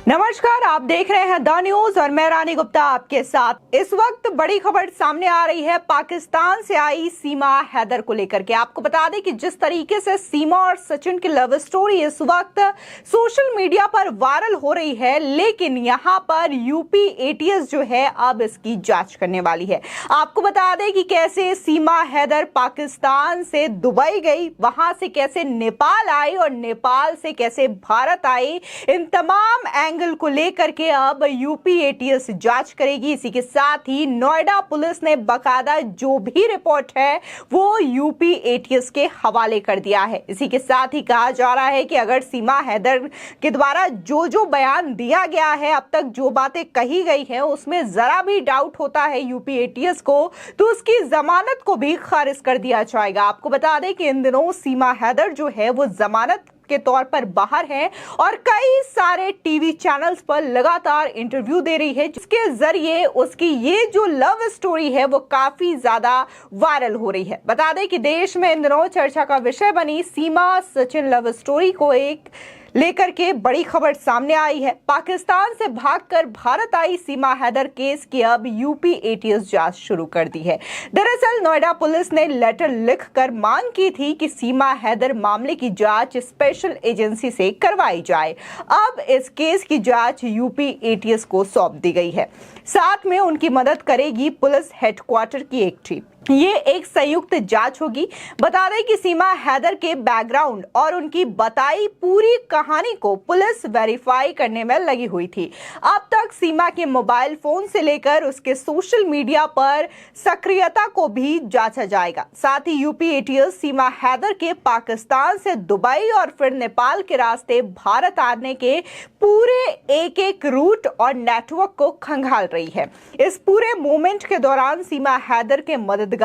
नमस्कार, आप देख रहे हैं द न्यूज और मैं रानी गुप्ता आपके साथ। इस वक्त बड़ी खबर सामने आ रही है पाकिस्तान से आई सीमा हैदर को लेकर के। आपको बता दें कि जिस तरीके से सीमा और सचिन की लव स्टोरी इस वक्त सोशल मीडिया पर वायरल हो रही है, लेकिन यहां पर यूपी एटीएस जो है अब इसकी जांच करने वाली है। आपको बता दें कि कैसे सीमा हैदर पाकिस्तान से दुबई गई, वहां से कैसे नेपाल आई और नेपाल से कैसे भारत आई, इन तमाम एंगल को लेकर के अब यूपी एटीएस जांच करेगी। इसी के साथ ही नोएडा पुलिस ने बकायदा जो भी रिपोर्ट है वो यूपी एटीएस के हवाले कर दिया है। इसी के साथ ही कहा जा रहा है कि अगर सीमा हैदर के द्वारा जो जो बयान दिया गया है, अब तक जो बातें कही गई है, उसमें जरा भी डाउट होता है यूपी एटीएस को, तो उसकी जमानत को भी खारिज कर दिया जाएगा। आपको बता दें कि इन दिनों सीमा हैदर जो है वो जमानत के तौर पर बाहर है और कई सारे टीवी चैनल्स पर लगातार इंटरव्यू दे रही है, जिसके जरिए उसकी ये जो लव स्टोरी है वो काफी ज्यादा वायरल हो रही है। बता दें कि देश में इन दिनों चर्चा का विषय बनी सीमा सचिन लव स्टोरी को एक लेकर के बड़ी खबर सामने आई है। पाकिस्तान से भागकर भारत आई सीमा हैदर केस की अब यूपी एटीएस जांच शुरू कर दी है। दरअसल नोएडा पुलिस ने लेटर लिखकर मांग की थी कि सीमा हैदर मामले की जांच स्पेशल एजेंसी से करवाई जाए। अब इस केस की जांच यूपी एटीएस को सौंप दी गई है। साथ में उनकी मदद करेगी पुलिस हेडक्वार्टर की एक टीम। ये एक संयुक्त जांच होगी। बता दें कि सीमा हैदर के बैकग्राउंड और उनकी बताई पूरी कहानी को पुलिस वेरीफाई करने में लगी हुई थी। अब तक सीमा के मोबाइल फोन से लेकर उसके सोशल मीडिया पर सक्रियता को भी जांचा जाएगा। साथ ही यूपी एटीएस सीमा हैदर के पाकिस्तान से दुबई और फिर नेपाल के रास्ते भारत आने के पूरे एक एक रूट और नेटवर्क को खंगाल रही है। इस पूरे मूवमेंट के दौरान सीमा हैदर के मददगार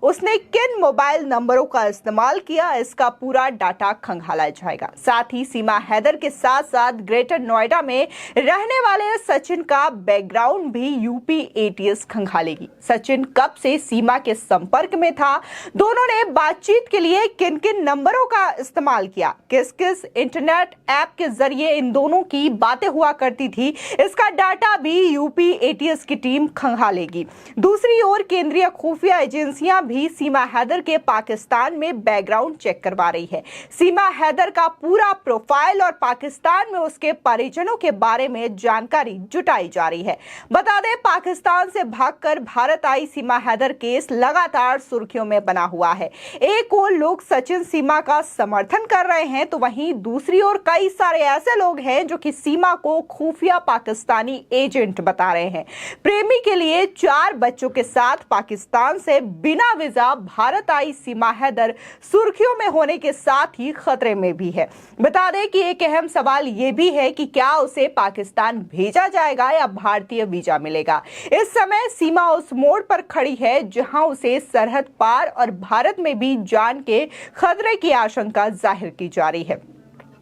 उसने किन मोबाइल नंबरों का इस्तेमाल किया, इसका पूरा डाटा खंगाला जाएगा। साथ ही सीमा हैदर के साथ साथ ग्रेटर नोएडा में रहने वाले सचिन का बैकग्राउंड भी यूपी एटीएस खंगालेगी। सचिन कब से सीमा के संपर्क में था, दोनों ने बातचीत के लिए किन किन नंबरों का इस्तेमाल किया, किस किस इंटरनेट ऐप के जरिए इन दोनों की बातें हुआ करती थी, इसका डाटा भी यूपी एटीएस की टीम खंगालेगी। दूसरी ओर केंद्रीय खुफिया एजेंसियां भी सीमा हैदर के पाकिस्तान में बैकग्राउंड चेक करवा रही है। सीमा हैदर का पूरा प्रोफाइल और पाकिस्तान में उसके परिजनों के बारे में जानकारी जुटाई जा रही है। बता दें, पाकिस्तान से भागकर भारत आई सीमा हैदर केस लगातार सुर्खियों में बना हुआ है। एक ओर लोग सचिन सीमा का समर्थन कर रहे हैं, तो वहीं दूसरी ओर कई सारे ऐसे लोग हैं जो कि सीमा को खुफिया पाकिस्तानी एजेंट बता रहे हैं। प्रेमी के लिए 4 बच्चों के साथ पाकिस्तान से बिना वीजा भारत आई सीमा हैदर सुर्खियों में होने के साथ ही खतरे में भी है। बता दें कि एक अहम सवाल यह भी है कि क्या उसे पाकिस्तान भेजा जाएगा या भारतीय वीजा मिलेगा। इस समय सीमा उस मोड़ पर खड़ी है जहां उसे सरहद पार और भारत में भी जान के खतरे की आशंका जाहिर की जा रही है।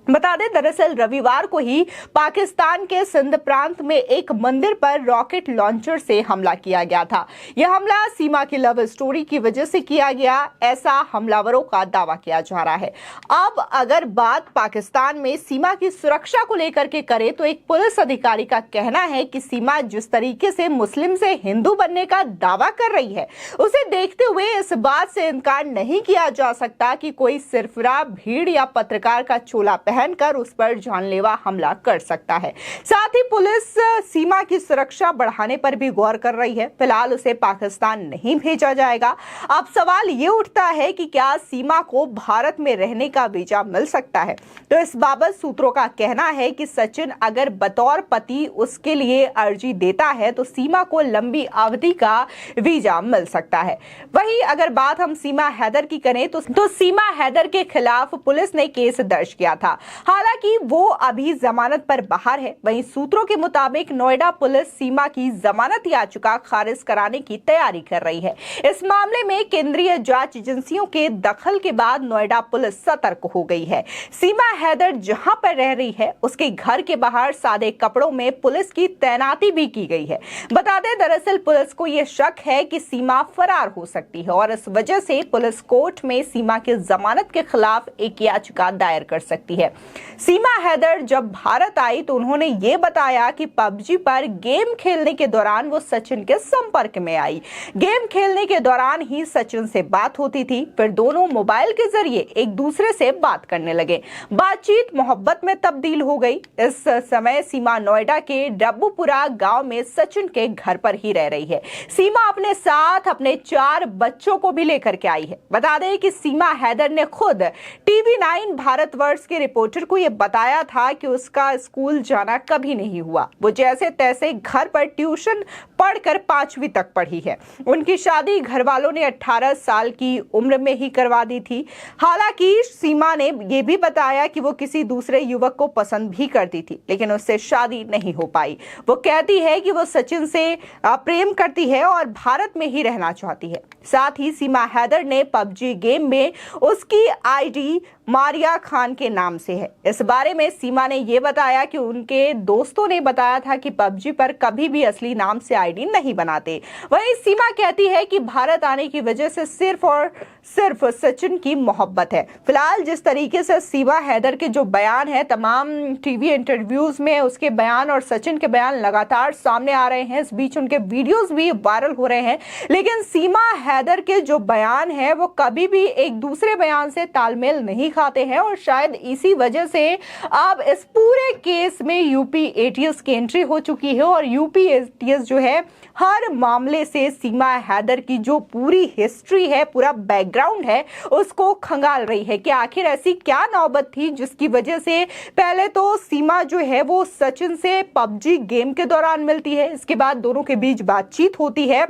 बता दें, दरअसल रविवार को ही पाकिस्तान के सिंध प्रांत में एक मंदिर पर रॉकेट लॉन्चर से हमला किया गया था। यह हमला सीमा की लव स्टोरी की वजह से किया गया, ऐसा हमलावरों का दावा किया जा रहा है। अब अगर बात पाकिस्तान में सीमा की सुरक्षा को लेकर के करें, तो एक पुलिस अधिकारी का कहना है कि सीमा जिस तरीके से मुस्लिम से हिंदू बनने का दावा कर रही है, उसे देखते हुए इस बात से इनकार नहीं किया जा सकता कि कोई सिरफिरा भीड़ या पत्रकार का चोला पहनकर उस पर जानलेवा हमला कर सकता है। साथ ही पुलिस सीमा की सुरक्षा बढ़ाने पर भी गौर कर रही है। फिलहाल उसे पाकिस्तान नहीं भेजा जाएगा। अब सवाल ये उठता है कि क्या सीमा को भारत में रहने का वीजा मिल सकता है। तो इस बाबत सूत्रों का कहना है कि सचिन अगर बतौर पति उसके लिए अर्जी देता है तो सीमा को लंबी अवधि का वीजा मिल सकता है। वहीं अगर बात हम सीमा हैदर की करें तो सीमा हैदर के खिलाफ पुलिस ने केस दर्ज किया था। हालांकि वो अभी जमानत पर बाहर है। वहीं सूत्रों के मुताबिक नोएडा पुलिस सीमा की जमानत याचिका खारिज कराने की तैयारी कर रही है। इस मामले में केंद्रीय जांच एजेंसियों के दखल के बाद नोएडा पुलिस सतर्क हो गई है। सीमा हैदर जहां पर रह रही है, उसके घर के बाहर सादे कपड़ों में पुलिस की तैनाती भी की गई है। बता दें, दरअसल पुलिस को यह शक है कि सीमा फरार हो सकती है और इस वजह से पुलिस कोर्ट में सीमा की जमानत के खिलाफ एक याचिका दायर कर सकती है। सीमा हैदर जब भारत आई तो उन्होंने ये बताया कि पबजी पर गेम खेलने के दौरान वो सचिन के संपर्क में आई। गेम खेलने के दौरान ही सचिन से बात होती थी, फिर दोनों मोबाइल के जरिए एक दूसरे से बात करने लगे। बातचीत मोहब्बत में तब्दील हो गई। इस समय सीमा नोएडा के डब्बूपुरा गांव में सचिन के घर पर ही रह रही है। सीमा अपने साथ अपने 4 बच्चों को भी लेकर के आई है। बता दें कि सीमा हैदर ने खुद TV9 भारतवर्ष के रिपोर्टर को यह बताया था कि उसका स्कूल जाना कभी नहीं हुआ। वो जैसे तैसे घर पर ट्यूशन पढ़कर 5वीं तक पढ़ी है। उनकी शादी घर वालों ने 18 साल की उम्र में ही करवा दी थी। हालांकि सीमा ने यह भी बताया कि वो किसी दूसरे युवक को पसंद भी करती थी, लेकिन उससे शादी नहीं हो पाई। वो कहती है कि वो सचिन से प्रेम करती है और भारत में ही रहना चाहती है। साथ ही सीमा हैदर ने पबजी गेम में उसकी आईडी मारिया खान के नाम से है। इस बारे में सीमा ने यह बताया कि उनके दोस्तों ने बताया था कि पबजी पर कभी भी असली नाम से आईडी नहीं बनाते। वहीं सीमा कहती है कि भारत आने की वजह से सिर्फ और सिर्फ सचिन की मोहब्बत है। फिलहाल जिस तरीके से सीमा हैदर के जो बयान है, तमाम टीवी इंटरव्यूज में उसके बयान और सचिन के बयान लगातार सामने आ रहे हैं। इस बीच उनके वीडियोस भी वायरल हो रहे हैं, लेकिन सीमा हैदर के जो बयान है वो कभी भी एक दूसरे बयान से तालमेल नहीं खाते हैं और शायद इसी वजह से अब इस पूरे केस में यूपी एटीएस की एंट्री हो चुकी है और यूपी एटीएस जो है हर मामले से सीमा हैदर की जो पूरी हिस्ट्री है, पूरा बैकग्राउंड है, उसको खंगाल रही है कि आखिर ऐसी क्या नौबत थी जिसकी वजह से पहले तो सीमा जो है वो सचिन से पबजी गेम के दौरान मिलती है, इसके बाद दोनों के बीच बातचीत होती है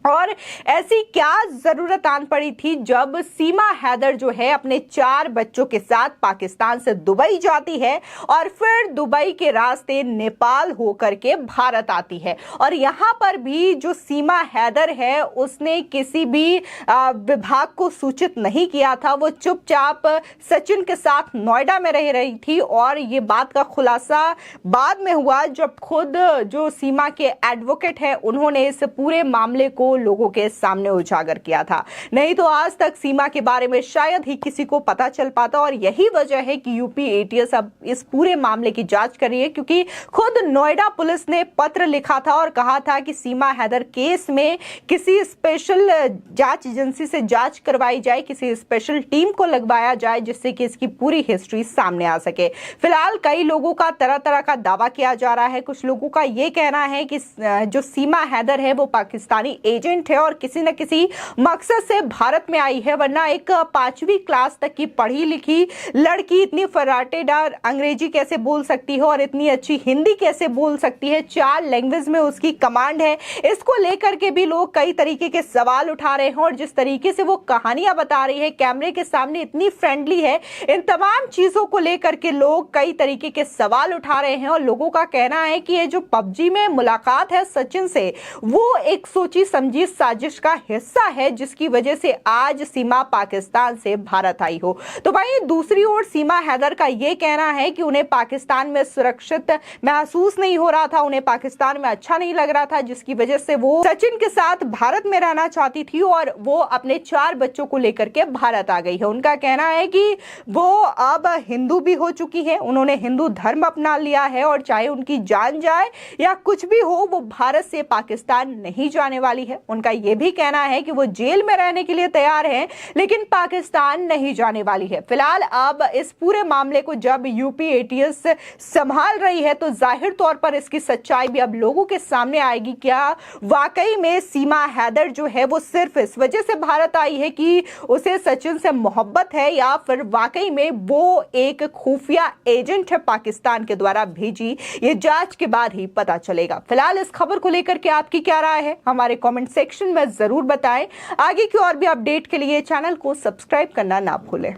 और ऐसी क्या जरूरत आन पड़ी थी जब सीमा हैदर जो है अपने 4 बच्चों के साथ पाकिस्तान से दुबई जाती है और फिर दुबई के रास्ते नेपाल होकर के भारत आती है। और यहाँ पर भी जो सीमा हैदर है उसने किसी भी विभाग को सूचित नहीं किया था। वो चुपचाप सचिन के साथ नोएडा में रह रही थी और ये बात का खुलासा बाद में हुआ जब खुद जो सीमा के एडवोकेट है उन्होंने इस पूरे मामले को लोगों के सामने उजागर किया था। नहीं तो आज तक सीमा के बारे में शायद ही किसी को पता चल पाता और यही वजह है कि यूपी एटीएस अब इस पूरे मामले की जांच कर रही है, क्योंकि खुद नोएडा पुलिस ने पत्र लिखा था और कहा था कि सीमा हैदर केस में किसी स्पेशल जांच एजेंसी से जांच करवाई जाए, किसी स्पेशल टीम को लगवाया जाए जिससे कि इसकी पूरी हिस्ट्री सामने आ सके। फिलहाल कई लोगों का तरह तरह का दावा किया जा रहा है। कुछ लोगों का यह कहना है कि जो सीमा हैदर है वो पाकिस्तानी एजेंट है और किसी न किसी मकसद से भारत में आई है, वरना एक 5वीं क्लास तक की पढ़ी लिखी लड़की इतनी फराटेदार अंग्रेजी कैसे बोल सकती है और इतनी अच्छी हिंदी कैसे बोल सकती है, 4 लैंग्वेज में उसकी कमांड है। इसको लेकर के भी लोग कई तरीके के सवाल उठा रहे हैं और जिस तरीके से वो कहानियां बता रही है, कैमरे के सामने इतनी फ्रेंडली है, इन तमाम चीजों को लेकर के लोग कई तरीके के सवाल उठा रहे हैं और लोगों का कहना है कि ये जो पबजी में मुलाकात है सचिन से, वो एक सोची समझी साजिश का हिस्सा है जिसकी वजह से आज सीमा पाकिस्तान से भारत आई हो। तो भाई दूसरी ओर सीमा हैदर का यह कहना है कि उन्हें पाकिस्तान में सुरक्षित महसूस नहीं हो रहा था, उन्हें पाकिस्तान में अच्छा नहीं लग रहा था, जिसकी वजह से वो सचिन के साथ भारत में रहना चाहती थी और वो अपने 4 बच्चों को लेकर के भारत आ गई है। उनका कहना है कि वो अब हिंदू भी हो चुकी है, उन्होंने हिंदू धर्म अपना लिया है और चाहे उनकी जान जाए या कुछ भी हो, वो भारत से पाकिस्तान नहीं जाने वाली है। उनका यह भी कहना है कि वो जेल में रहने के लिए तैयार हैं, लेकिन पाकिस्तान नहीं जाने वाली है। फिलहाल अब इस पूरे मामले को जब यूपी एटीएस संभाल रही है तो जाहिर तौर पर इसकी सच्चाई भी अब लोगों के सामने आएगी। क्या वाकई में सीमा हैदर जो है वो सिर्फ इस वजह से भारत आई है कि उसे सचिन से मोहब्बत है, या फिर वाकई में वो एक खुफिया एजेंट है पाकिस्तान के द्वारा भेजी? ये जांच के बाद ही पता चलेगा। फिलहाल इस खबर को लेकर के आपकी क्या राय है हमारे कमेंट सेक्शन में जरूर बताएं। आगे की और भी अपडेट के लिए चैनल को सब्सक्राइब करना ना भूलें।